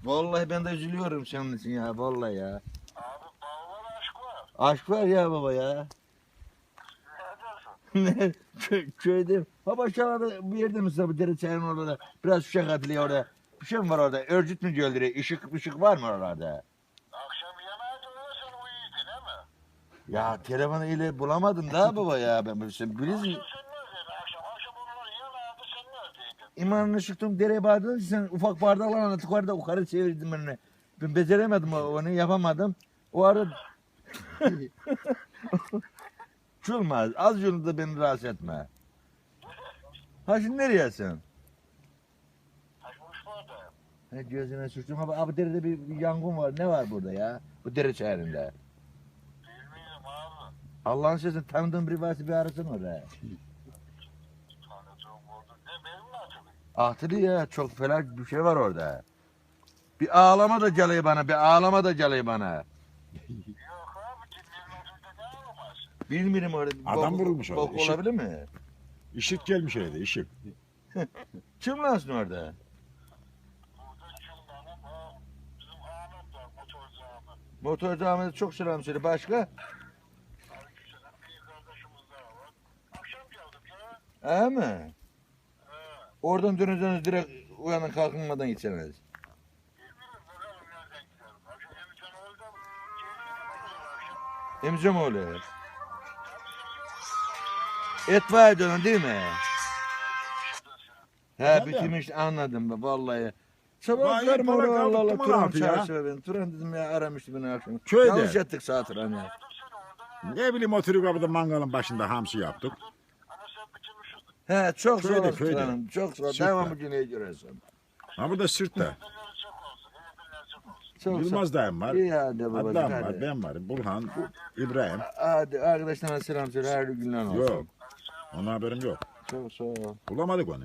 Vallahi ben de üzülüyorum senin için ya. Vallahi ya. Abi bağlar aşk var. Aşk var ya baba ya. Ne diyorsun? Ne? Köyde. Baba aşağıda bir yerde misin bu dere çayının orada? Biraz uşak atılıyor orada. Bir şey mi var orada? Örcüt mü göldürüyor? Işık var mı oralarda? Akşam yemeğe dönüyorsan uyuydun değil mi? Ya telefonu ile bulamadım da baba ya. Ben sen biliyorsun. Akşam sen neredeydin akşam onları yemeğe sen neredeydin? İmanını çıktım dereye bağırdın sen ufak bardaklarla yukarıda yukarı çevirdin beni. Ben beceremedim onu yapamadım. O ara Yılmaz az yolda beni rahatsız etme. Ha şimdi nereyesin? Taşmışlardayım. Ne gözüne sürttüm abi derede bir yangın var. Ne var burada ya? Bu dere çayırında. Bilmiyorum abi. Allah'ın sözünü tanıdığın biri varsa bir arasın oraya. Tanıdığım oldu. Ne benim mi hatırlayayım? Ahtırı ya çok felak bir şey var orada. Bir ağlama da calayı bana, bir ağlama da calayı bana. Yok abi kimlerin oturda ne ağlaması? Bilmiyorum orada. Adam vurulmuş orada, Bok işit. olabilir mi? Işık gelmiş evde, ışık. Kim lansın orada? Burada çılmanın o bizim Ahmet var motorcu Ahmet. Motorcu Ahmet'e çok selam söyle. Başka? Aleykümselam bir kardeşimiz daha var. Akşam geldik ya. He mi? Oradan döneceğiniz direkt uyanın kalkınmadan gideceksiniz. Bilmiyorum bakalım nereden gidelim. Akşam Emircan orada gelin bakıyorlar akşam. Emzem oğlu. Tabii sen yok. Et var dönen değil mi? He Efendim? bitirmiş anladım ben vallahi. Sabah Vay, verme para oraya Allah Allah. kaldık mı Turan rahatı ya? çağırsa ben. Turan dedim ya aramıştı beni akşam. Köyde. Yanlış ettik saat Turan ya. Aradım seni oradan Ne bileyim oturup kapıda mangalın başında hamsi yaptık. ama sen bitirmişsin. He çok sağ Köyde, ol köyde. Turan'ım. Çok sağ ol. Süper. Devamı güneye görüyorsun. Ha burada sırtta. Ömürler çok olsun. Ömürler çok olsun. Çok sağ ol. Yılmaz dayım var. İyi hadi babacığım Adnan hadi. var, ben varım, Burhan, İbrahim. Hadi arkadaşlarına selam söyle. Hayırlı günler olsun. Yok. Ona haberim yok. Çok sağ ol. Bulamadık onu.